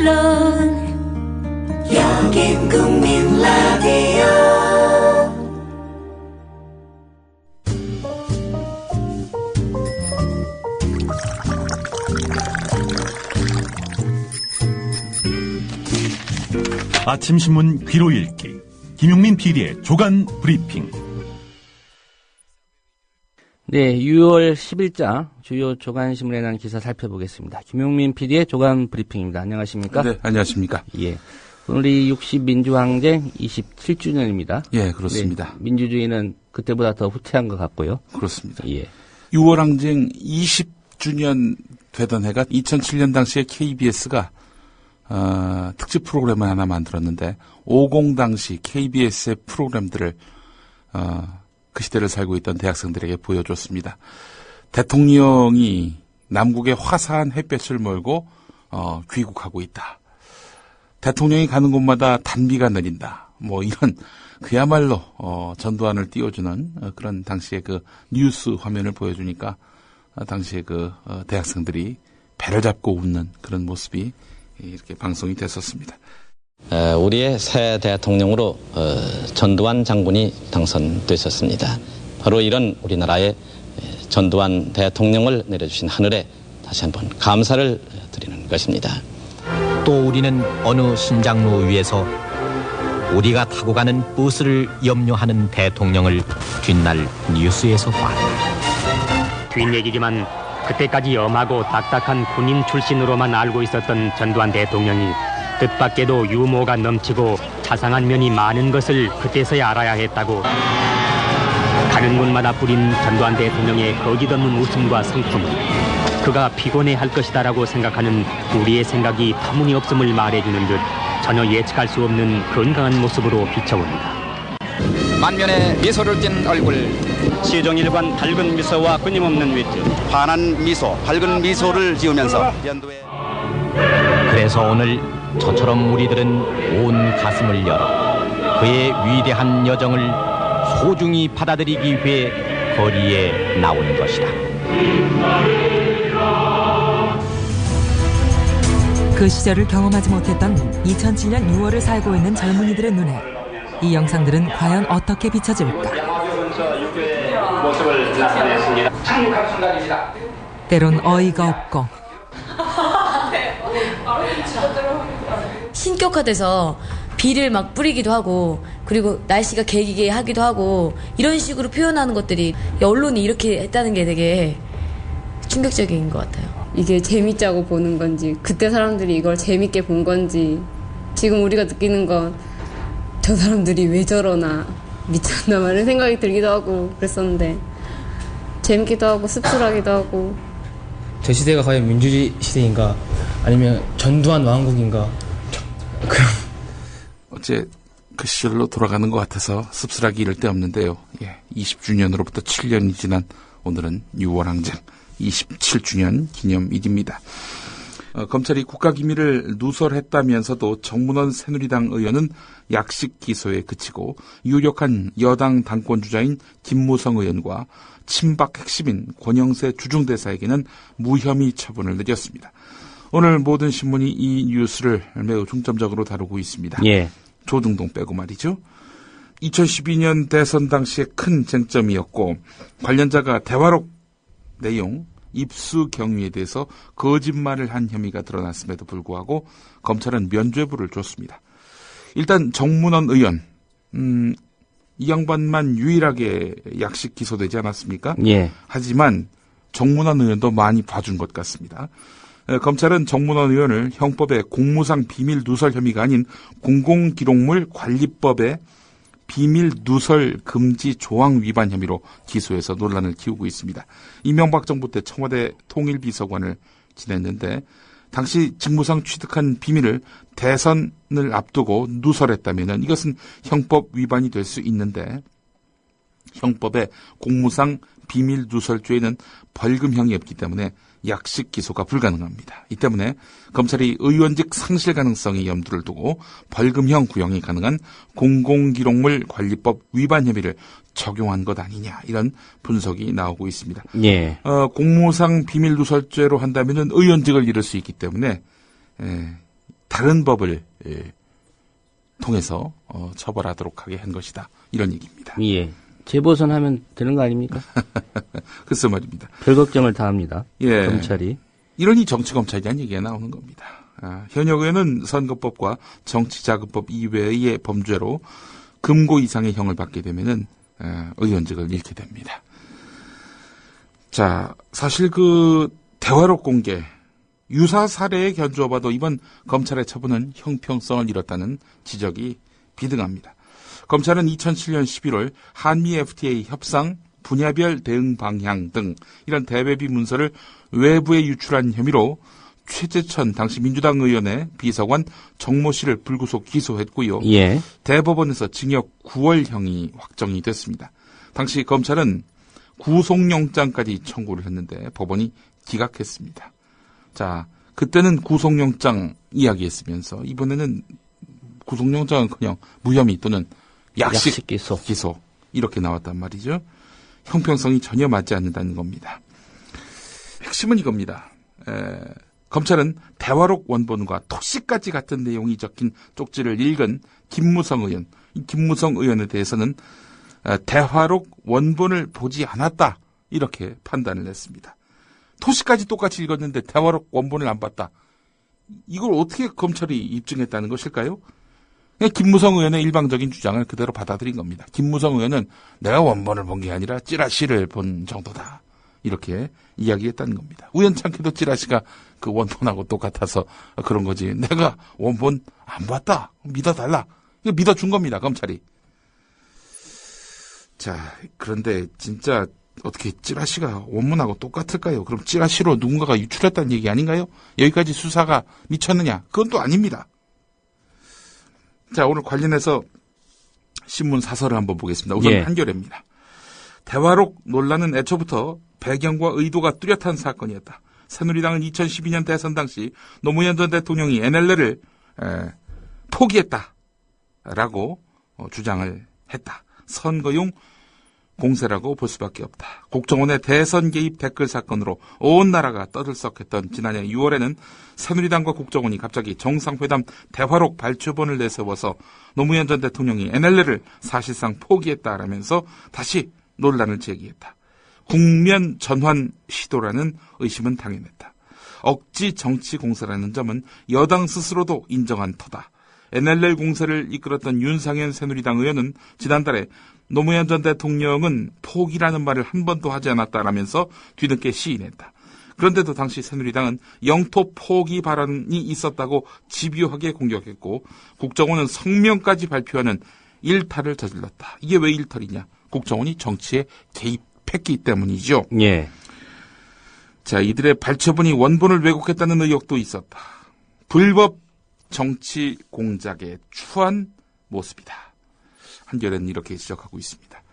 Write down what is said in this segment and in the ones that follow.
물론 여긴 국민 라디오. 아침 신문 귀로 읽기 김용민 PD의 조간 브리핑. 네, 6월 10일자 주요 조간신문에 난 기사 살펴보겠습니다. 김용민 PD의 조간 브리핑입니다. 안녕하십니까? 네, 안녕하십니까? 예. 오늘이 60 민주항쟁 27주년입니다. 예, 그렇습니다. 네, 민주주의는 그때보다 더 후퇴한 것 같고요. 그렇습니다. 예. 6월 항쟁 20주년 되던 해가 2007년 당시에 KBS가 특집 프로그램을 하나 만들었는데 50 당시 KBS의 프로그램들을 그 시대를 살고 있던 대학생들에게 보여줬습니다. 대통령이 남국의 화사한 햇볕을 몰고 귀국하고 있다. 대통령이 가는 곳마다 단비가 내린다. 뭐 이런 그야말로 전두환을 띄워주는 그런 당시의 그 뉴스 화면을 보여주니까 당시에 그 대학생들이 배를 잡고 웃는 그런 모습이 이렇게 방송이 됐었습니다. 우리의 새 대통령으로 전두환 장군이 당선됐었습니다. 바로 이런 우리나라의 전두환 대통령을 내려주신 하늘에 다시 한번 감사를 드리는 것입니다. 또 우리는 어느 신장로 위에서 우리가 타고 가는 버스를 염려하는 대통령을 뒷날 뉴스에서 봤다. 뒷얘기지만 그때까지 엄하고 딱딱한 군인 출신으로만 알고 있었던 전두환 대통령이 뜻밖에도 유머가 넘치고 자상한 면이 많은 것을 그때서야 알아야 했다고. 가는 곳마다 부린 전두환 대통령의 거짓없는 웃음과 성품, 그가 피곤해할 것이다라고 생각하는 우리의 생각이 터무니없음을 말해주는 듯 전혀 예측할 수 없는 건강한 모습으로 비춰옵니다. 만면에 미소를 띤 얼굴, 시종일관 밝은 미소와 끊임없는 위트, 환한 미소, 밝은 미소를 지으면서 연도에. 그래서 오늘 저처럼 우리들은 온 가슴을 열어 그의 위대한 여정을 소중히 받아들이기 위해 거리에 나온 것이다. 그 시절을 경험하지 못했던 2007년 6월을 살고 있는 젊은이들의 눈에 이 영상들은 과연 어떻게 비춰질까? 때론 어이가 없고 신격화돼서 비를 막 뿌리기도 하고, 그리고 날씨가 개기게 하기도 하고, 이런 식으로 표현하는 것들이 언론이 이렇게 했다는 게 되게 충격적인 것 같아요. 이게 재밌자고 보는 건지, 그때 사람들이 이걸 재밌게 본 건지, 지금 우리가 느끼는 건 저 사람들이 왜 저러나 미쳤나 말은 생각이 들기도 하고 그랬었는데, 재밌기도 하고 씁쓸하기도 하고. 저 시대가 과연 민주주의 시대인가 아니면 전두환 왕국인가, 그럼 어째 그 시절로 돌아가는 것 같아서 씁쓸하기 이를 데 없는데요. 예, 20주년으로부터 7년이 지난 오늘은 6월 항쟁 27주년 기념일입니다. 검찰이 국가기밀을 누설했다면서도 정문원 새누리당 의원은 약식 기소에 그치고 유력한 여당 당권주자인 김무성 의원과 친박 핵심인 권영세 주중대사에게는 무혐의 처분을 내렸습니다. 오늘 모든 신문이 이 뉴스를 매우 중점적으로 다루고 있습니다. 예. 조중동 빼고 말이죠. 2012년 대선 당시에 큰 쟁점이었고, 관련자가 대화록 내용, 입수 경위에 대해서 거짓말을 한 혐의가 드러났음에도 불구하고 검찰은 면죄부를 줬습니다. 일단 정문원 의원, 이 양반만 유일하게 약식 기소되지 않았습니까? 예. 하지만 정문원 의원도 많이 봐준 것 같습니다. 검찰은 정문원 의원을 형법의 공무상 비밀 누설 혐의가 아닌 공공기록물 관리법의 비밀 누설 금지 조항 위반 혐의로 기소해서 논란을 키우고 있습니다. 이명박 정부 때 청와대 통일비서관을 지냈는데 당시 직무상 취득한 비밀을 대선을 앞두고 누설했다면 이것은 형법 위반이 될 수 있는데, 형법의 공무상 비밀 누설죄에는 벌금형이 없기 때문에 약식 기소가 불가능합니다. 이 때문에 검찰이 의원직 상실 가능성에 염두를 두고 벌금형 구형이 가능한 공공기록물 관리법 위반 혐의를 적용한 것 아니냐, 이런 분석이 나오고 있습니다. 예. 공무상 비밀 누설죄로 한다면은 의원직을 잃을 수 있기 때문에 다른 법을 통해서 처벌하도록 하게 한 것이다. 이런 얘기입니다. 예. 재보선하면 되는 거 아닙니까? 글쎄 말입니다. 별 걱정을 다 합니다. 예. 검찰이. 이러니 정치검찰이라는 얘기가 나오는 겁니다. 현역 의원은 선거법과 정치자금법 이외의 범죄로 금고 이상의 형을 받게 되면은 의원직을 잃게 됩니다. 자, 사실 대화록 공개, 유사 사례에 견주어봐도 이번 검찰의 처분은 형평성을 잃었다는 지적이 비등합니다. 검찰은 2007년 11월 한미 FTA 협상, 분야별 대응 방향 등 이런 대외비 문서를 외부에 유출한 혐의로 최재천 당시 민주당 의원의 비서관 정모 씨를 불구속 기소했고요. 예. 대법원에서 징역 9월형이 확정이 됐습니다. 당시 검찰은 구속영장까지 청구를 했는데 법원이 기각했습니다. 자, 그때는 구속영장 이야기했으면서 이번에는 구속영장은 그냥 무혐의 또는 약식 기소 이렇게 나왔단 말이죠. 형평성이 전혀 맞지 않는다는 겁니다. 핵심은 이겁니다. 검찰은 대화록 원본과 토시까지 같은 내용이 적힌 쪽지를 읽은 김무성 의원, 이 김무성 의원에 대해서는 대화록 원본을 보지 않았다 이렇게 판단을 했습니다. 토시까지 똑같이 읽었는데 대화록 원본을 안 봤다. 이걸 어떻게 검찰이 입증했다는 것일까요? 그냥 김무성 의원의 일방적인 주장을 그대로 받아들인 겁니다. 김무성 의원은 내가 원본을 본 게 아니라 찌라시를 본 정도다. 이렇게 이야기했다는 겁니다. 우연찮게도 찌라시가 그 원본하고 똑같아서 그런 거지. 내가 원본 안 봤다. 믿어달라. 이거 믿어준 겁니다. 검찰이. 자, 그런데 진짜 어떻게 찌라시가 원문하고 똑같을까요? 그럼 찌라시로 누군가가 유출했다는 얘기 아닌가요? 여기까지 수사가 미쳤느냐? 그건 또 아닙니다. 자, 오늘 관련해서 신문 사설을 한번 보겠습니다. 우선 한겨레입니다. 대화록 논란은 애초부터 배경과 의도가 뚜렷한 사건이었다. 새누리당은 2012년 대선 당시 노무현 전 대통령이 NLL을 포기했다라고 주장을 했다. 선거용 공세라고 볼 수밖에 없다. 국정원의 대선 개입 댓글 사건으로 온 나라가 떠들썩했던 지난해 6월에는 새누리당과 국정원이 갑자기 정상회담 대화록 발표본을 내세워서 노무현 전 대통령이 NLL을 사실상 포기했다라면서 다시 논란을 제기했다. 국면 전환 시도라는 의심은 당연했다. 억지 정치 공세라는 점은 여당 스스로도 인정한 터다. NLL 공세를 이끌었던 윤상현 새누리당 의원은 지난달에 노무현 전 대통령은 포기라는 말을 한 번도 하지 않았다라면서 뒤늦게 시인했다. 그런데도 당시 새누리당은 영토 포기 발언이 있었다고 집요하게 공격했고 국정원은 성명까지 발표하는 일탈을 저질렀다. 이게 왜 일탈이냐? 국정원이 정치에 개입했기 때문이죠. 예. 자, 이들의 발표본이 원본을 왜곡했다는 의혹도 있었다. 불법 정치 공작에 추한 모습이다. 한겨레는 이렇게 지적하고 있습니다.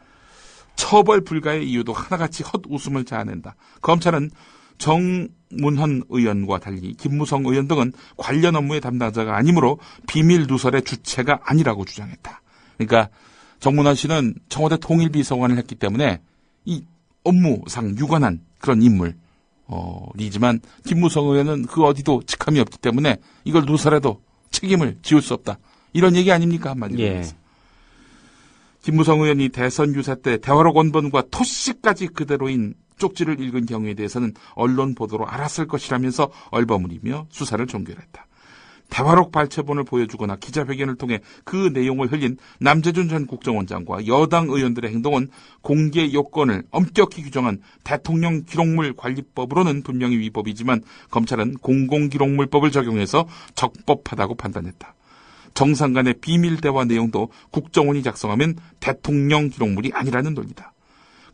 처벌 불가의 이유도 하나같이 헛웃음을 자아낸다. 검찰은 정문헌 의원과 달리 김무성 의원 등은 관련 업무의 담당자가 아니므로 비밀 누설의 주체가 아니라고 주장했다. 그러니까 정문헌 씨는 청와대 통일비서관을 했기 때문에 이 업무상 유관한 그런 인물이지만 김무성 의원은 그 어디도 직함이 없기 때문에 이걸 누설해도 책임을 지울 수 없다. 이런 얘기 아닙니까? 한마디로. 예. 김무성 의원이 대선 유세 때 대화록 원본과 토시까지 그대로인 쪽지를 읽은 경우에 대해서는 언론 보도로 알았을 것이라면서 얼버무리며 수사를 종결했다. 대화록 발췌본을 보여주거나 기자회견을 통해 그 내용을 흘린 남재준 전 국정원장과 여당 의원들의 행동은 공개 요건을 엄격히 규정한 대통령 기록물 관리법으로는 분명히 위법이지만 검찰은 공공기록물법을 적용해서 적법하다고 판단했다. 정상 간의 비밀 대화 내용도 국정원이 작성하면 대통령 기록물이 아니라는 논리다.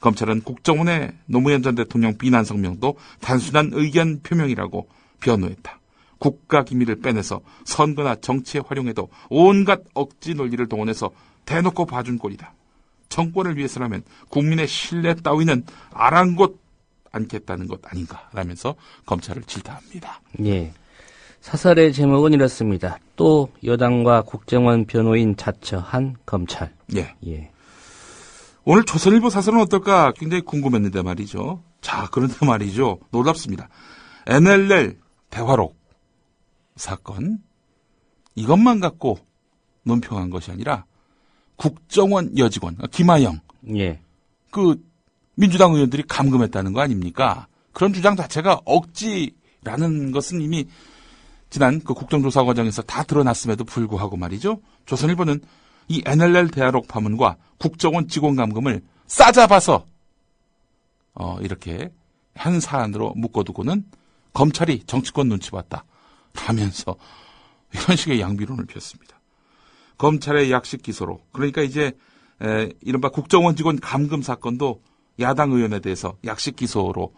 검찰은 국정원의 노무현 전 대통령 비난 성명도 단순한 의견 표명이라고 변호했다. 국가 기밀을 빼내서 선거나 정치에 활용해도 온갖 억지 논리를 동원해서 대놓고 봐준 꼴이다. 정권을 위해서라면 국민의 신뢰 따위는 아랑곳 않겠다는 것 아닌가 라면서 검찰을 질타합니다. 예. 사설의 제목은 이렇습니다. 또 여당과 국정원 변호인 자처한 검찰. 예. 예. 오늘 조선일보 사설은 어떨까 굉장히 궁금했는데 말이죠. 자, 그런데 말이죠. 놀랍습니다. NLL 대화록 사건 이것만 갖고 논평한 것이 아니라 국정원 여직원 김하영 예. 그 민주당 의원들이 감금했다는 거 아닙니까? 그런 주장 자체가 억지라는 것은 이미 지난 그 국정조사 과정에서 다 드러났음에도 불구하고 말이죠. 조선일보는 이 NLL 대화록 파문과 국정원 직원 감금을 싸잡아서 이렇게 한 사안으로 묶어두고는 검찰이 정치권 눈치 봤다 라면서 이런 식의 양비론을 폈습니다. 검찰의 약식 기소로, 그러니까 이제 이른바 국정원 직원 감금 사건도 야당 의원에 대해서 약식 기소로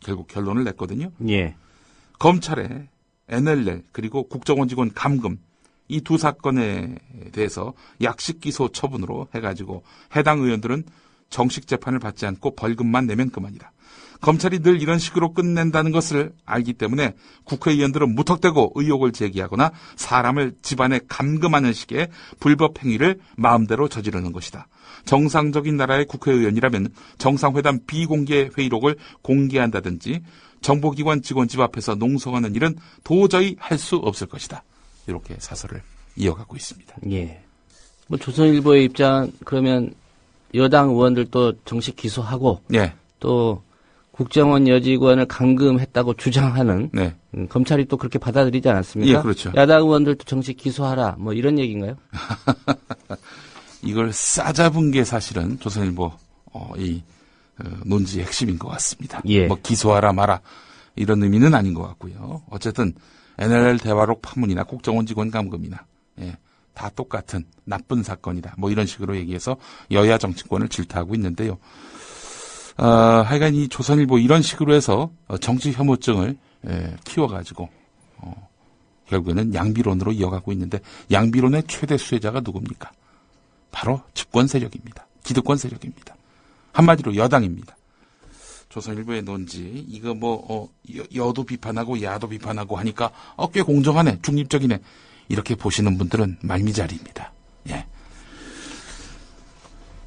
결국 결론을 냈거든요. 예. 검찰의 NLL 그리고 국정원 직원 감금 이 두 사건에 대해서 약식 기소 처분으로 해가지고 해당 의원들은 정식 재판을 받지 않고 벌금만 내면 그만이다. 검찰이 늘 이런 식으로 끝낸다는 것을 알기 때문에 국회의원들은 무턱대고 의혹을 제기하거나 사람을 집안에 감금하는 식의 불법 행위를 마음대로 저지르는 것이다. 정상적인 나라의 국회의원이라면 정상회담 비공개 회의록을 공개한다든지 정보기관 직원 집 앞에서 농성하는 일은 도저히 할 수 없을 것이다. 이렇게 사설을 이어가고 있습니다. 예. 뭐 조선일보의 입장 그러면 여당 의원들도 정식 기소하고 예. 또 국정원 여직원을 감금했다고 주장하는 네. 검찰이 또 그렇게 받아들이지 않았습니까? 예, 그렇죠. 야당 의원들도 정식 기소하라 뭐 이런 얘기인가요? 이걸 싸잡은 게 사실은 조선일보 논지의 핵심인 것 같습니다. 예. 뭐 기소하라 마라 이런 의미는 아닌 것 같고요. 어쨌든 NLL 대화록 파문이나 국정원 직원 감금이나 다 똑같은 나쁜 사건이다. 뭐 이런 식으로 얘기해서 여야 정치권을 질타하고 있는데요. 하여간 이 조선일보 이런 식으로 해서 정치 혐오증을 키워가지고 결국에는 양비론으로 이어가고 있는데 양비론의 최대 수혜자가 누굽니까? 바로 집권 세력입니다. 기득권 세력입니다. 한마디로 여당입니다. 조선일보의 논지 이거 뭐 여도 비판하고 야도 비판하고 하니까 꽤 공정하네, 중립적이네 이렇게 보시는 분들은 말미잘입니다. 예.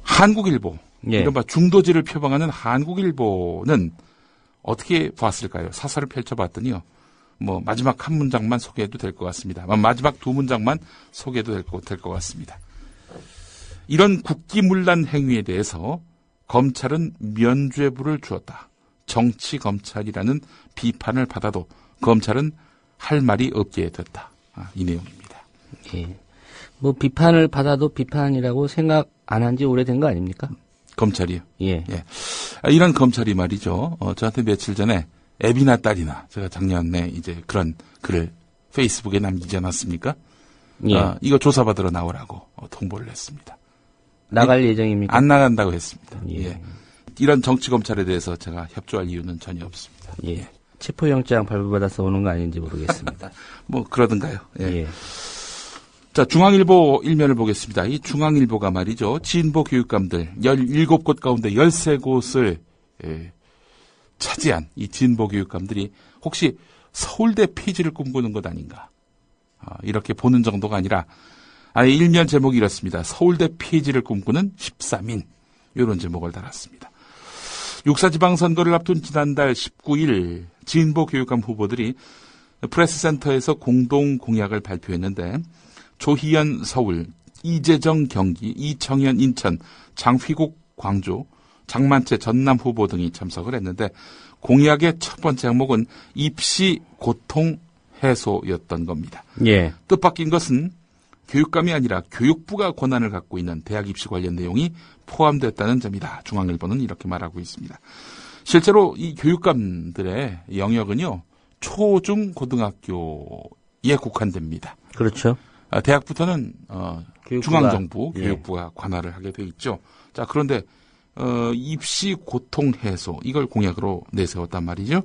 한국일보 예. 이른바 중도지를 표방하는 한국일보는 어떻게 봤을까요? 사설을 펼쳐봤더니요. 뭐 마지막 한 문장만 소개해도 될 것 같습니다. 마지막 두 문장만 소개해도 될 것 같습니다. 이런 국기문란 행위에 대해서 검찰은 면죄부를 주었다. 정치 검찰이라는 비판을 받아도 검찰은 할 말이 없게 됐다. 이 내용입니다. 예. 뭐 비판을 받아도 비판이라고 생각 안 한 지 오래된 거 아닙니까? 검찰이요? 예. 예. 이런 검찰이 말이죠. 저한테 며칠 전에 애비나 딸이나 제가 작년에 이제 그런 글을 페이스북에 남기지 않았습니까? 예. 이거 조사받으러 나오라고 통보를 했습니다. 나갈 예정입니까? 안 나간다고 했습니다. 예. 예. 이런 정치 검찰에 대해서 제가 협조할 이유는 전혀 없습니다. 예. 체포영장 발부받아서 오는 거 아닌지 모르겠습니다. 뭐 그러든가요. 예. 예. 자, 중앙일보 일면을 보겠습니다. 이 중앙일보가 말이죠. 진보 교육감들 17곳 가운데 13곳을 차지한 이 진보 교육감들이 혹시 서울대 폐지를 꿈꾸는 것 아닌가. 이렇게 보는 정도가 아니라 일면 제목이 이렇습니다. 서울대 폐지를 꿈꾸는 13인. 이런 제목을 달았습니다. 육사지방선거를 앞둔 지난달 19일 진보 교육감 후보들이 프레스센터에서 공동 공약을 발표했는데 조희연 서울, 이재정 경기, 이청현 인천, 장휘국 광주, 장만채 전남 후보 등이 참석을 했는데 공약의 첫 번째 항목은 입시 고통 해소였던 겁니다. 예. 뜻밖인 것은 교육감이 아니라 교육부가 권한을 갖고 있는 대학 입시 관련 내용이 포함됐다는 점이다. 중앙일보는 이렇게 말하고 있습니다. 실제로 이 교육감들의 영역은요. 초중 고등학교에 국한됩니다. 그렇죠. 대학부터는 중앙정부 예. 교육부가 관할을 하게 돼 있죠. 자, 그런데 입시 고통 해소 이걸 공약으로 내세웠단 말이죠.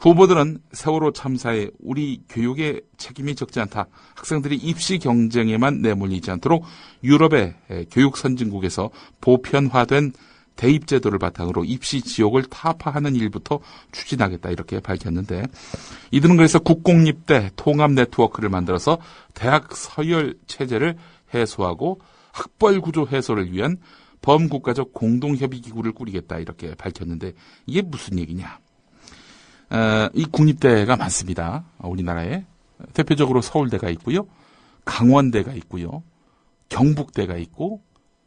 후보들은 세월호 참사에 우리 교육에 책임이 적지 않다. 학생들이 입시 경쟁에만 내몰리지 않도록 유럽의 교육 선진국에서 보편화된 대입 제도를 바탕으로 입시 지옥을 타파하는 일부터 추진하겠다 이렇게 밝혔는데 이들은 그래서 국공립대 통합 네트워크를 만들어서 대학 서열 체제를 해소하고 학벌 구조 해소를 위한 범국가적 공동협의기구를 꾸리겠다 이렇게 밝혔는데 이게 무슨 얘기냐. 이 국립대가 많습니다. 우리나라에. 대표적으로 서울대가 있고요. 강원대가 있고요. 경북대가 있고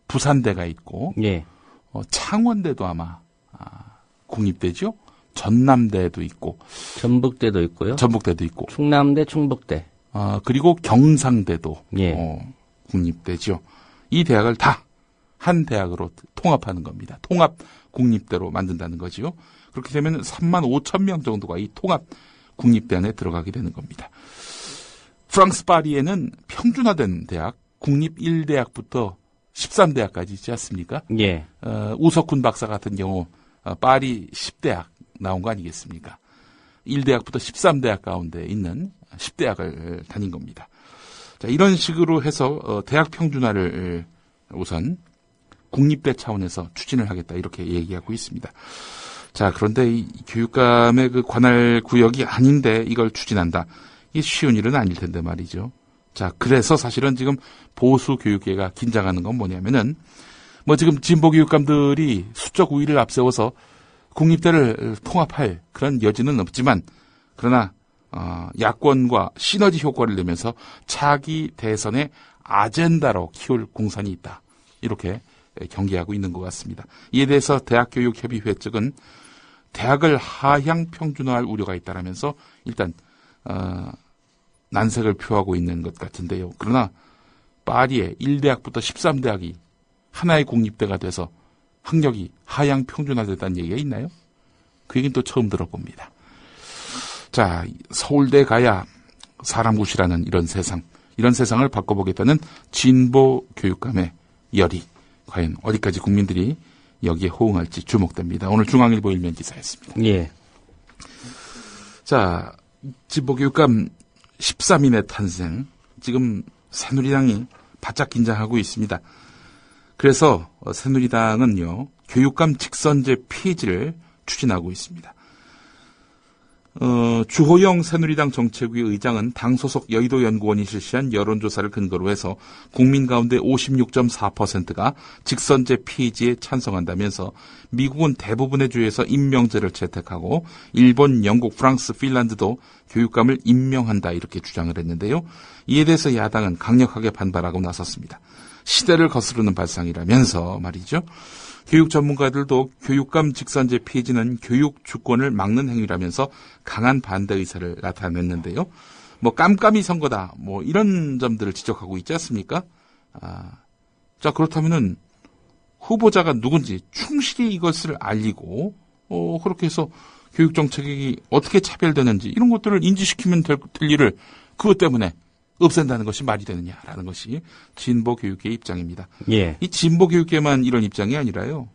부산대가 있고 예. 창원대도 아마 국립대죠. 전남대도 있고 전북대도 있고요. 전북대도 있고 충남대, 충북대. 그리고 경상대도 예. 국립대죠. 이 대학을 다 한 대학으로 통합하는 겁니다. 통합 국립대로 만든다는 거지요. 그렇게 되면 3만 5천 명 정도가 이 통합 국립대 안에 들어가게 되는 겁니다. 프랑스 파리에는 평준화된 대학, 국립 1대학부터 13대학까지 있지 않습니까? 예. 우석훈 박사 같은 경우 파리 10대학 나온 거 아니겠습니까? 1대학부터 13대학 가운데 있는 10대학을 다닌 겁니다. 자, 이런 식으로 해서 대학 평준화를 우선 국립대 차원에서 추진을 하겠다 이렇게 얘기하고 있습니다. 자, 그런데 이 교육감의 그 관할 구역이 아닌데 이걸 추진한다. 이게 쉬운 일은 아닐 텐데 말이죠. 자, 그래서 사실은 지금 보수 교육계가 긴장하는 건 뭐냐면은 지금 진보 교육감들이 수적 우위를 앞세워서 국립대를 통합할 그런 여지는 없지만 그러나 야권과 시너지 효과를 내면서 차기 대선의 아젠다로 키울 공산이 있다. 이렇게 경계하고 있는 것 같습니다. 이에 대해서 대학교육협의회 측은 대학을 하향 평준화할 우려가 있다라면서 일단 난색을 표하고 있는 것 같은데요. 그러나 파리의 1대학부터 13대학이 하나의 국립대가 돼서 학력이 하향 평준화됐다는 얘기가 있나요? 그 얘기는 또 처음 들어봅니다. 자, 서울대 가야 사람 굿이라는 이런 세상을 바꿔보겠다는 진보 교육감의 열이 과연 어디까지 국민들이 여기에 호응할지 주목됩니다. 오늘 중앙일보 일면 기사였습니다. 예. 자, 진보 교육감 13인의 탄생. 지금 새누리당이 바짝 긴장하고 있습니다. 그래서 새누리당은요, 교육감 직선제 폐지를 추진하고 있습니다. 주호영 새누리당 정책위 의장은 당 소속 여의도연구원이 실시한 여론조사를 근거로 해서 국민 가운데 56.4%가 직선제 폐지에 찬성한다면서 미국은 대부분의 주에서 임명제를 채택하고 일본, 영국, 프랑스, 핀란드도 교육감을 임명한다 이렇게 주장을 했는데요. 이에 대해서 야당은 강력하게 반발하고 나섰습니다. 시대를 거스르는 발상이라면서 말이죠. 교육 전문가들도 교육감 직선제 폐지는 교육 주권을 막는 행위라면서 강한 반대 의사를 나타냈는데요. 깜깜이 선거다. 이런 점들을 지적하고 있지 않습니까? 자, 그렇다면은 후보자가 누군지 충실히 이것을 알리고, 그렇게 해서 교육 정책이 어떻게 차별되는지 이런 것들을 인지시키면 될 일을 그것 때문에 없앤다는 것이 말이 되느냐라는 것이 진보 교육계의 입장입니다. 예. 이 진보 교육계만 이런 입장이 아니라요.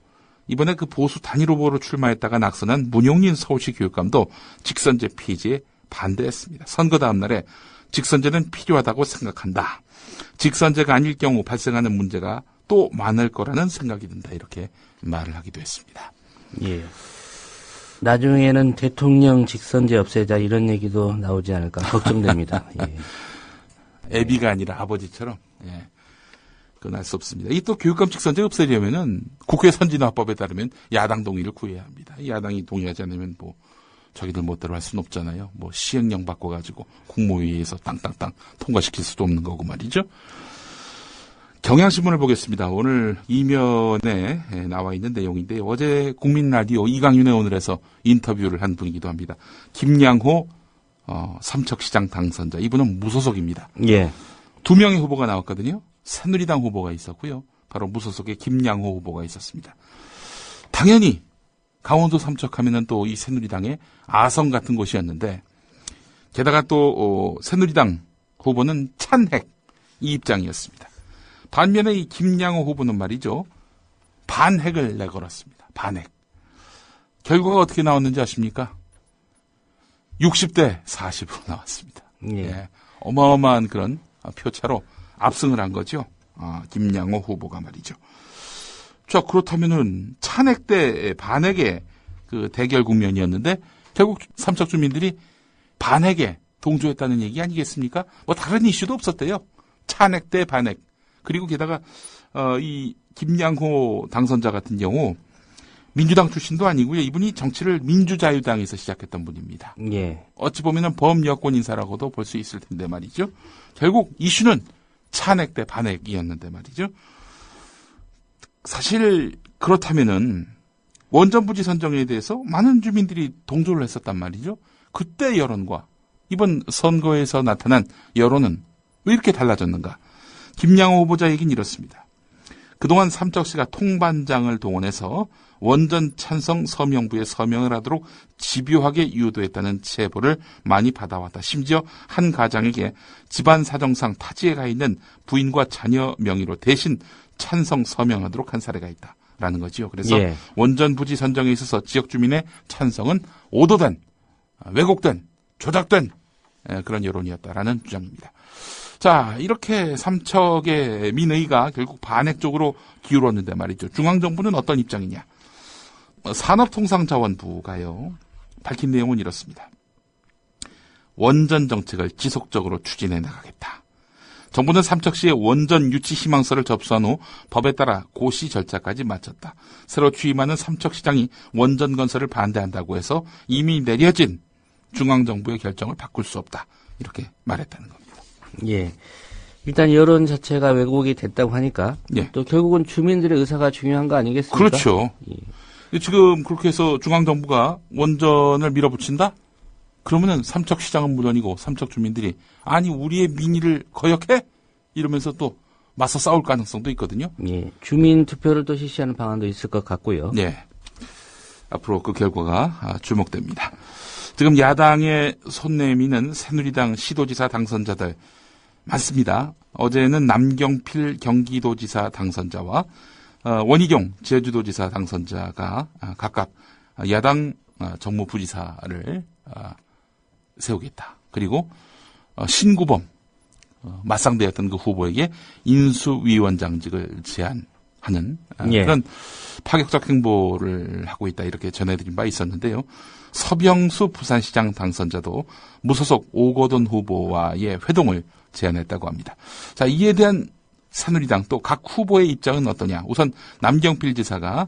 이번에 그 보수 단일 후보로 출마했다가 낙선한 문용린 서울시 교육감도 직선제 폐지에 반대했습니다. 선거 다음 날에 직선제는 필요하다고 생각한다. 직선제가 아닐 경우 발생하는 문제가 또 많을 거라는 생각이 든다. 이렇게 말을 하기도 했습니다. 예. 나중에는 대통령 직선제 없애자 이런 얘기도 나오지 않을까 걱정됩니다. 예. 애비가 아니라 아버지처럼, 예. 그건 알 수 없습니다. 이 또 교육감 직선제 없애려면은 국회 선진화법에 따르면 야당 동의를 구해야 합니다. 야당이 동의하지 않으면 자기들 멋대로 할 수는 없잖아요. 시행령 바꿔가지고 국무회의에서 땅땅땅 통과시킬 수도 없는 거고 말이죠. 경향신문을 보겠습니다. 오늘 이면에 나와 있는 내용인데 어제 국민라디오 이강윤의 오늘에서 인터뷰를 한 분이기도 합니다. 김양호 삼척시장 당선자. 이분은 무소속입니다. 예. 2명의 후보가 나왔거든요. 새누리당 후보가 있었고요. 바로 무소속의 김양호 후보가 있었습니다. 당연히 강원도 삼척하면은 또 이 새누리당의 아성 같은 곳이었는데 게다가 또 새누리당 후보는 찬핵 이 입장이었습니다. 반면에 이 김양호 후보는 말이죠. 반핵을 내걸었습니다. 반핵. 결과가 어떻게 나왔는지 아십니까? 60대 40으로 나왔습니다. 예. 예, 어마어마한 그런 표차로 압승을 한 거죠. 김양호 후보가 말이죠. 자, 그렇다면은 찬핵 때 반핵의 그 대결 국면이었는데 결국 삼척 주민들이 반핵에 동조했다는 얘기 아니겠습니까? 다른 이슈도 없었대요. 찬핵 대 반핵. 그리고 게다가 이 김양호 당선자 같은 경우 민주당 출신도 아니고요. 이분이 정치를 민주자유당에서 시작했던 분입니다. 예. 어찌 보면은 범여권 인사라고도 볼 수 있을 텐데 말이죠. 결국 이슈는 찬핵 대 반핵이었는데 말이죠. 사실 그렇다면은 원전부지 선정에 대해서 많은 주민들이 동조를 했었단 말이죠. 그때 여론과 이번 선거에서 나타난 여론은 왜 이렇게 달라졌는가? 김양호 후보자 얘기는 이렇습니다. 그동안 삼척시가 통반장을 동원해서 원전 찬성 서명부에 서명을 하도록 집요하게 유도했다는 제보를 많이 받아왔다. 심지어 한 가장에게 집안 사정상 타지에 가 있는 부인과 자녀 명의로 대신 찬성 서명하도록 한 사례가 있다라는 거지요. 그래서 예. 원전 부지 선정에 있어서 지역 주민의 찬성은 오도된, 왜곡된, 조작된 그런 여론이었다라는 주장입니다. 자, 이렇게 삼척의 민의가 결국 반핵 쪽으로 기울었는데 말이죠. 중앙정부는 어떤 입장이냐? 산업통상자원부가요, 밝힌 내용은 이렇습니다. 원전 정책을 지속적으로 추진해 나가겠다. 정부는 삼척시에 원전 유치 희망서를 접수한 후 법에 따라 고시 절차까지 마쳤다. 새로 취임하는 삼척시장이 원전 건설을 반대한다고 해서 이미 내려진 중앙정부의 결정을 바꿀 수 없다. 이렇게 말했다는 겁니다. 예. 일단 여론 자체가 왜곡이 됐다고 하니까 예. 또 결국은 주민들의 의사가 중요한 거 아니겠습니까? 그렇죠. 예. 지금 그렇게 해서 중앙정부가 원전을 밀어붙인다? 그러면은 삼척시장은 물론이고 삼척 주민들이 아니 우리의 민의를 거역해? 이러면서 또 맞서 싸울 가능성도 있거든요. 예. 주민 투표를 또 실시하는 방안도 있을 것 같고요. 네. 앞으로 그 결과가 주목됩니다. 지금 야당의 손내미는 새누리당 시도지사 당선자들 많습니다. 어제는 남경필 경기도지사 당선자와 원희룡 제주도지사 당선자가 각각 야당 정무부지사를 세우겠다. 그리고 신구범 맞상대였던 그 후보에게 인수위원장직을 제안하는 예. 그런 파격적 행보를 하고 있다. 이렇게 전해드린 바 있었는데요. 서병수 부산시장 당선자도 무소속 오거돈 후보와의 회동을 제안했다고 합니다. 자, 이에 대한 새누리당 또 각 후보의 입장은 어떠냐? 우선 남경필 지사가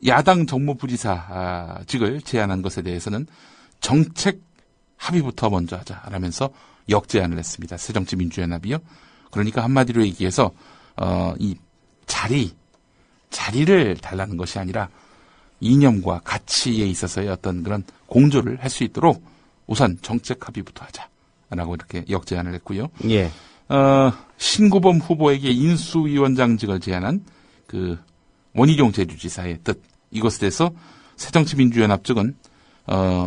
야당 정무부지사직을 제안한 것에 대해서는 정책 합의부터 먼저 하자라면서 역제안을 했습니다. 새정치민주연합이요. 그러니까 한마디로 얘기해서 이 자리를 달라는 것이 아니라 이념과 가치에 있어서의 어떤 그런 공조를 할 수 있도록 우선 정책 합의부터 하자라고 이렇게 역제안을 했고요. 예. 신구범 후보에게 인수위원장직을 제안한 그 원희룡 제주지사의 뜻, 이것에 대해서 새정치민주연합 측은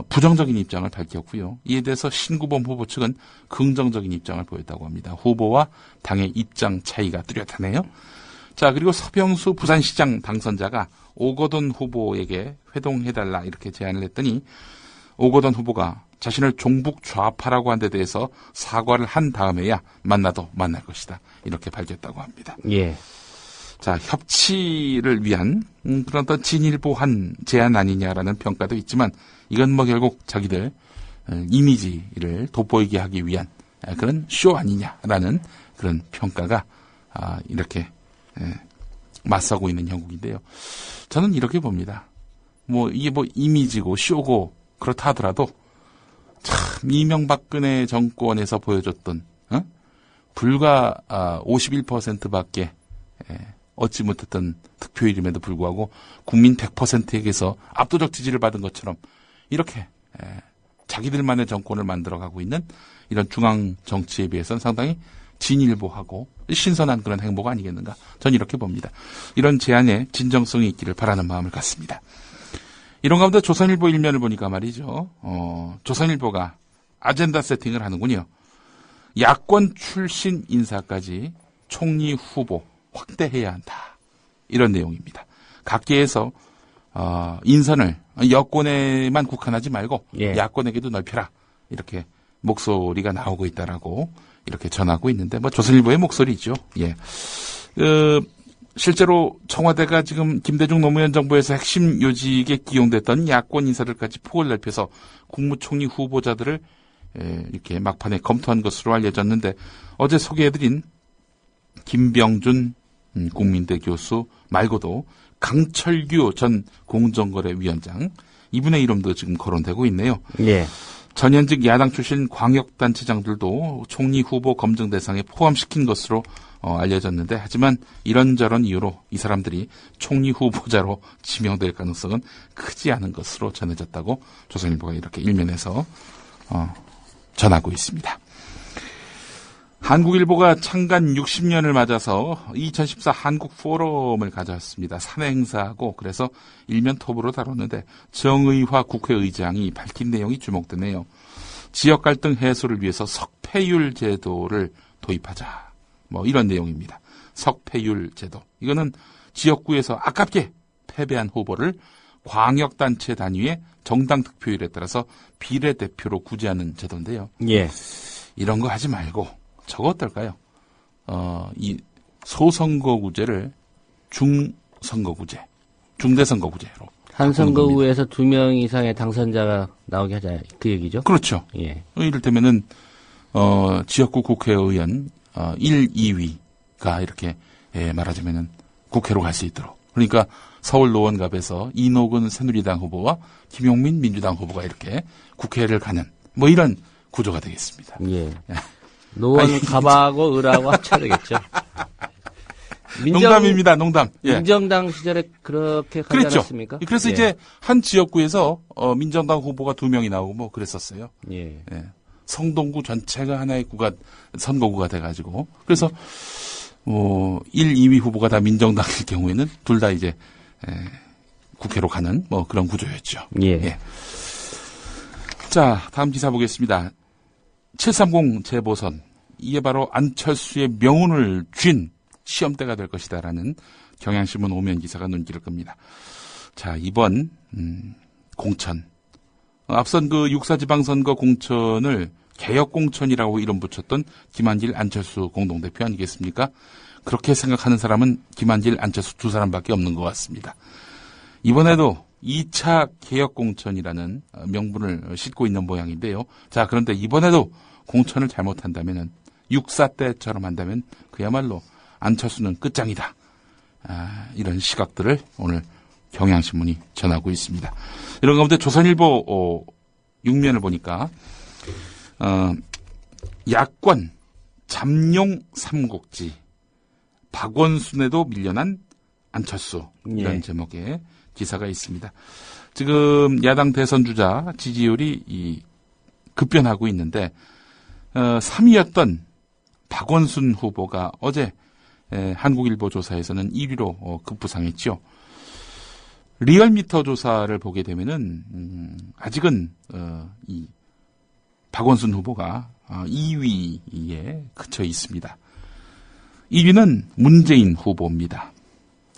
부정적인 입장을 밝혔고요. 이에 대해서 신구범 후보 측은 긍정적인 입장을 보였다고 합니다. 후보와 당의 입장 차이가 뚜렷하네요. 자, 그리고 서병수 부산시장 당선자가 오거돈 후보에게 회동해달라 이렇게 제안을 했더니 오거돈 후보가 자신을 종북 좌파라고 한 데 대해서 사과를 한 다음에야 만나도 만날 것이다. 이렇게 밝혔다고 합니다. 예. 자, 협치를 위한 그런 어떤 진일보한 제안 아니냐라는 평가도 있지만 이건 뭐 결국 자기들 이미지를 돋보이게 하기 위한 그런 쇼 아니냐라는 그런 평가가 이렇게 맞서고 있는 형국인데요. 저는 이렇게 봅니다. 뭐 이게 뭐 이미지고 쇼고 그렇다 하더라도 참 이명박근혜 정권에서 보여줬던 불과 51%밖에 얻지 못했던 득표율임에도 불구하고 국민 100%에게서 압도적 지지를 받은 것처럼 이렇게 자기들만의 정권을 만들어가고 있는 이런 중앙 정치에 비해서는 상당히 진일보하고 신선한 그런 행보가 아니겠는가. 전 이렇게 봅니다. 이런 제안에 진정성이 있기를 바라는 마음을 갖습니다. 이런 가운데 조선일보 일면을 보니까 말이죠. 조선일보가 아젠다 세팅을 하는군요. 야권 출신 인사까지 총리 후보 확대해야 한다. 이런 내용입니다. 각계에서 인선을 여권에만 국한하지 말고 예. 야권에게도 넓혀라. 이렇게 목소리가 나오고 있다라고 이렇게 전하고 있는데 뭐 조선일보의 목소리죠. 예. 실제로 청와대가 지금 김대중 노무현 정부에서 핵심 요직에 기용됐던 야권 인사들까지 폭을 넓혀서 국무총리 후보자들을 이렇게 막판에 검토한 것으로 알려졌는데 어제 소개해드린 김병준 국민대 교수 말고도 강철규 전 공정거래위원장 이분의 이름도 지금 거론되고 있네요. 예. 전현직 야당 출신 광역단체장들도 총리 후보 검증 대상에 포함시킨 것으로 알려졌는데 하지만 이런저런 이유로 이 사람들이 총리 후보자로 지명될 가능성은 크지 않은 것으로 전해졌다고 조선일보가 이렇게 일면에서 전하고 있습니다. 한국일보가 창간 60년을 맞아서 2014 한국 포럼을 가졌습니다. 사내 행사하고 그래서 일면 톱으로 다뤘는데 정의화 국회의장이 밝힌 내용이 주목되네요. 지역 갈등 해소를 위해서 석패율 제도를 도입하자. 뭐 이런 내용입니다. 석패율 제도. 이거는 지역구에서 아깝게 패배한 후보를 광역단체 단위의 정당 득표율에 따라서 비례대표로 구제하는 제도인데요. 예. 이런 거 하지 말고 저거 어떨까요? 이 소선거구제를 중선거구제, 중대선거구제로. 한 선거구에서 2명 이상의 당선자가 나오게 하자 그 얘기죠? 그렇죠. 예. 이를테면은 지역구 국회의원 1, 2위가 이렇게 말하자면은 국회로 갈 수 있도록. 그러니까 서울 노원갑에서 이노근 새누리당 후보와 김용민 민주당 후보가 이렇게 국회를 가는 뭐 이런 구조가 되겠습니다. 예. 노원 갑하고 을하고 합쳐야 되겠죠. 농담입니다. 농담. 예. 민정당 시절에 그렇게 가지 그랬죠. 않았습니까? 그래서 예. 이제 한 지역구에서 민정당 후보가 2명이 나오고 뭐 그랬었어요. 예. 예. 성동구 전체가 하나의 선거구가 돼가지고 그래서 1, 2위 후보가 다 민정당일 경우에는 둘 다 이제 국회로 가는 뭐 그런 구조였죠. 예. 예. 자, 다음 기사 보겠습니다. 730 재보선. 이게 바로 안철수의 명운을 쥔 시험대가 될 것이다라는 경향신문 오면 기사가 눈길을 끕니다. 자, 이번 공천. 앞선 그 6사 지방선거 공천을 개혁공천이라고 이름 붙였던 김한길, 안철수 공동대표 아니겠습니까? 그렇게 생각하는 사람은 김한길, 안철수 두 사람밖에 없는 것 같습니다. 이번에도 2차 개혁공천이라는 명분을 싣고 있는 모양인데요. 자, 그런데 이번에도 공천을 잘못한다면은 6사 때처럼 한다면 그야말로 안철수는 끝장이다. 이런 시각들을 오늘 경향신문이 전하고 있습니다. 이런 가운데 조선일보 6면을 보니까 야권 잠룡 삼국지 박원순에도 밀려난 안철수 이런 제목의 기사가 있습니다. 지금 야당 대선 주자 지지율이 급변하고 있는데 3위였던 박원순 후보가 어제 한국일보 조사에서는 1위로 급부상했죠. 리얼미터 조사를 보게 되면은 아직은 이 박원순 후보가 2위에 그쳐 있습니다. 1위는 문재인 후보입니다.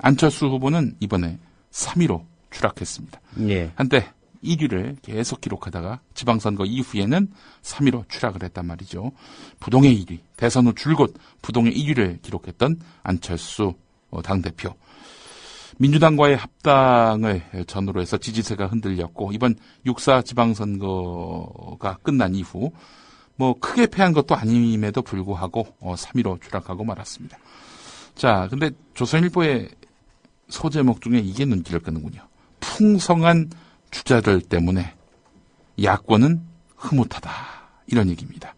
안철수 후보는 이번에 3위로 추락했습니다. 예. 한때 1위를 계속 기록하다가 지방선거 이후에는 3위로 추락을 했단 말이죠. 부동의 1위, 대선 후 줄곧 부동의 1위를 기록했던 안철수 당대표. 민주당과의 합당을 전후로 해서 지지세가 흔들렸고 이번 6.4 지방선거가 끝난 이후 뭐 크게 패한 것도 아님에도 불구하고 3위로 추락하고 말았습니다. 자, 근데 조선일보의 소제목 중에 이게 눈길을 끄는군요. 풍성한 주자들 때문에 야권은 흐뭇하다. 이런 얘기입니다.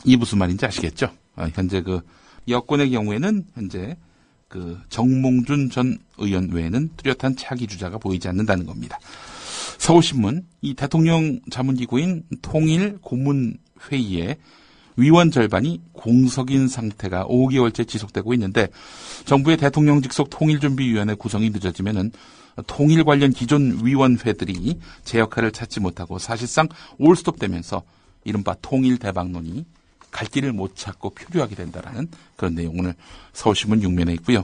이 무슨 말인지 아시겠죠? 현재 그 여권의 경우에는 현재 그 정몽준 전 의원 외에는 뚜렷한 차기 주자가 보이지 않는다는 겁니다. 서울신문, 이 대통령 자문기구인 통일고문회의에 위원 절반이 공석인 상태가 5개월째 지속되고 있는데 정부의 대통령 직속 통일준비위원회 구성이 늦어지면은 통일 관련 기존 위원회들이 제 역할을 찾지 못하고 사실상 올스톱되면서 이른바 통일 대박론이 갈 길을 못 찾고 표류하게 된다라는 그런 내용 오늘 서울신문 6면에 있고요.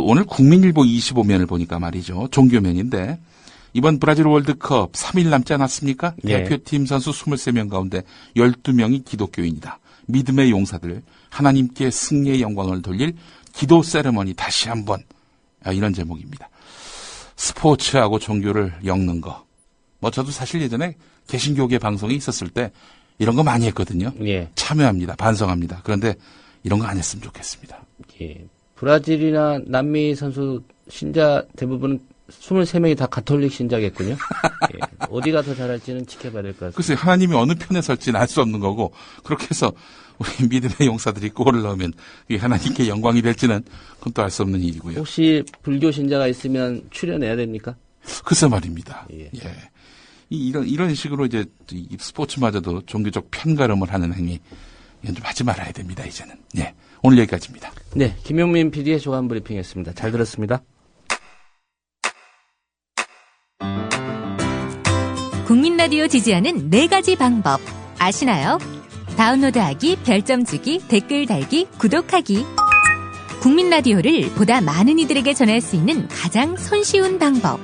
오늘 국민일보 25면을 보니까 말이죠. 종교면인데 이번 브라질 월드컵 3일 남지 않았습니까? 네. 대표팀 선수 23명 가운데 12명이 기독교인이다. 믿음의 용사들, 하나님께 승리의 영광을 돌릴 기도 세레머니 다시 한번. 이런 제목입니다. 스포츠하고 종교를 엮는 거. 뭐 저도 사실 예전에 개신교계 방송에 있었을 때 이런 거 많이 했거든요. 예. 참여합니다. 반성합니다. 그런데 이런 거 안 했으면 좋겠습니다. 예. 브라질이나 남미 선수 신자 대부분 23명이 다 가톨릭 신자겠군요. 예. 어디가 더 잘할지는 지켜봐야 될 것 같습니다. 글쎄 하나님이 어느 편에 설지는 알 수 없는 거고 그렇게 해서 우리 믿음의 용사들이 골을 넣으면 이게 하나님께 영광이 될지는 그건 또 알 수 없는 일이고요. 혹시 불교 신자가 있으면 출연해야 됩니까? 글쎄 말입니다. 예. 예. 이런 식으로 이제 이 스포츠마저도 종교적 편가름을 하는 행위 이건 좀 하지 말아야 됩니다. 이제는. 예. 오늘 여기까지입니다. 네, 김용민 PD의 조간 브리핑이었습니다. 잘 들었습니다. 국민 라디오 지지하는 4가지 방법 아시나요? 다운로드하기, 별점 주기, 댓글 달기, 구독하기. 국민 라디오를 보다 많은 이들에게 전할 수 있는 가장 손쉬운 방법.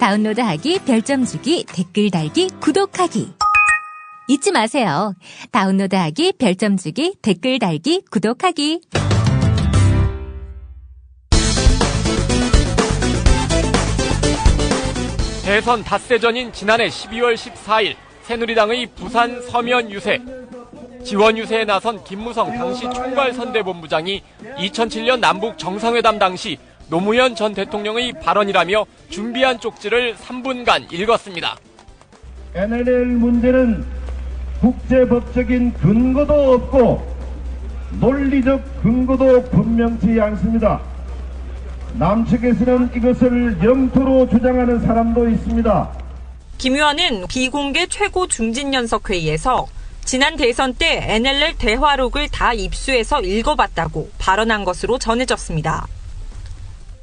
다운로드하기, 별점 주기, 댓글 달기, 구독하기. 잊지 마세요. 다운로드하기, 별점 주기, 댓글 달기, 구독하기. 대선 닷새전인 지난해 12월 14일 새누리당의 부산 서면 유세. 지원 유세에 나선 김무성 당시 총괄선대본부장이 2007년 남북 정상회담 당시 노무현 전 대통령의 발언이라며 준비한 쪽지를 3분간 읽었습니다. NLL 문제는 국제법적인 근거도 없고 논리적 근거도 분명치 않습니다. 남측에서는 이것을 영토로 주장하는 사람도 있습니다. 김 의원은 비공개 최고 중진연석회의에서 지난 대선 때 NLL 대화록을 다 입수해서 읽어봤다고 발언한 것으로 전해졌습니다.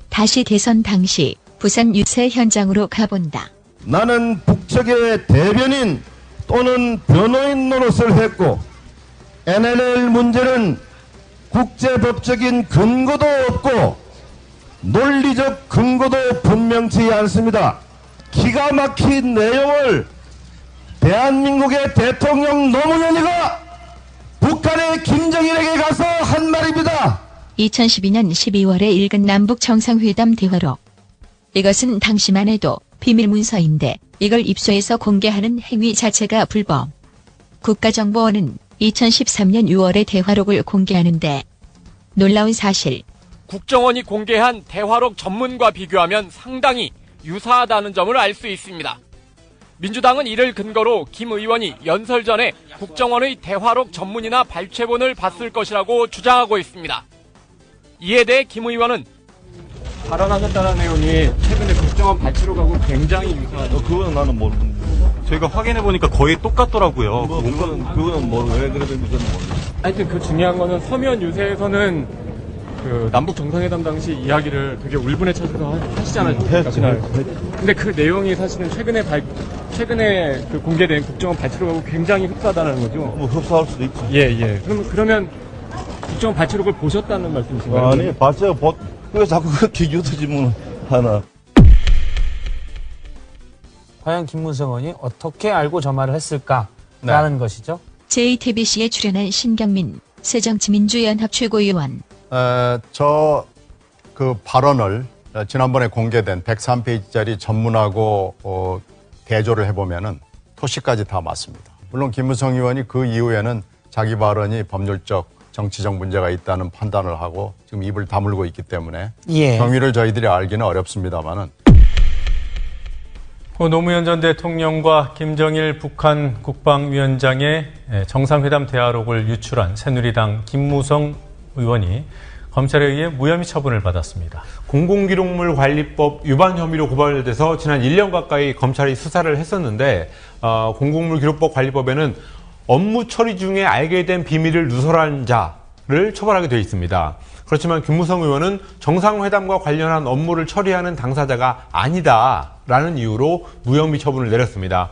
다시 대선 당시 부산 유세 현장으로 가본다. 나는 북측의 대변인 또는 변호인 노릇을 했고 NLL 문제는 국제법적인 근거도 없고 논리적 근거도 분명치 않습니다. 기가 막힌 내용을 대한민국의 대통령 노무현이가 북한의 김정일에게 가서 한 말입니다. 2012년 12월에 읽은 남북 정상회담 대화록. 이것은 당시만 해도 비밀 문서인데 이걸 입수해서 공개하는 행위 자체가 불법. 국가정보원은 2013년 6월에 대화록을 공개하는데 놀라운 사실. 국정원이 공개한 대화록 전문과 비교하면 상당히 유사하다는 점을 알 수 있습니다. 민주당은 이를 근거로 김 의원이 연설 전에 국정원의 대화록 전문이나 발췌본을 봤을 것이라고 주장하고 있습니다. 이에 대해 김 의원은 발언하셨다는 내용이 최근에 국정원 발췌록하고 굉장히 유사하다. 그거는 나는 모르는데. 저희가 확인해보니까 거의 똑같더라고요. 그거는 왜 그랬는지 모르겠어요. 하여튼 그 중요한 거는 서면 유세에서는 그 남북 정상회담 당시 이야기를 되게 울분에 차서 하시잖아요. 근데 그 내용이 사실은 최근에 그 공개된 국정원 발췌록하고 굉장히 흡사하다는 거죠. 뭐 흡사할 수도 있죠. 예. 그러면 국정원 발췌록을 보셨다는 말씀이신가요? 아니, 발췌록 왜 자꾸 그렇게 유도질문을 하나. 과연 김무성 의원이 어떻게 알고 저 말을 했을까라는 것이죠. JTBC에 출연한 신경민 새정치민주연합 최고위원. 그 발언을 지난번에 공개된 103페이지짜리 전문하고 대조를 해보면은 토시까지 다 맞습니다. 물론 김무성 의원이 그 이후에는 자기 발언이 법률적 정치적 문제가 있다는 판단을 하고 지금 입을 다물고 있기 때문에 경위를 저희들이 알기는 어렵습니다만은. 노무현 전 대통령과 김정일 북한 국방위원장의 정상회담 대화록을 유출한 새누리당 김무성 의원이 검찰에 의해 무혐의 처분을 받았습니다. 공공기록물 관리법 위반 혐의로 고발돼서 지난 1년 가까이 검찰이 수사를 했었는데 공공물기록법 관리법에는 업무 처리 중에 알게 된 비밀을 누설한 자를 처벌하게 되어 있습니다. 그렇지만 김무성 의원은 정상회담과 관련한 업무를 처리하는 당사자가 아니다라는 이유로 무혐의 처분을 내렸습니다.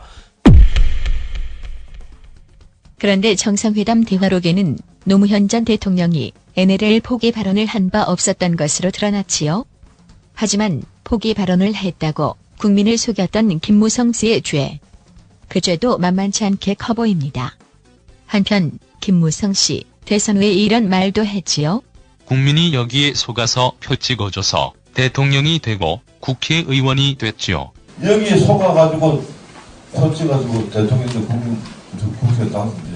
그런데 정상회담 대화록에는 노무현 전 대통령이 NLL 포기 발언을 한 바 없었던 것으로 드러났지요. 하지만 포기 발언을 했다고 국민을 속였던 김무성 씨의 죄. 그 죄도 만만치 않게 커 보입니다. 한편 김무성 씨 대선 후에 이런 말도 했지요. 국민이 여기에 속아서 표 찍어줘서 대통령이 되고 국회의원이 됐지요. 여기에 속아가지고 표 찍어가지고 대통령도 국회 당선돼.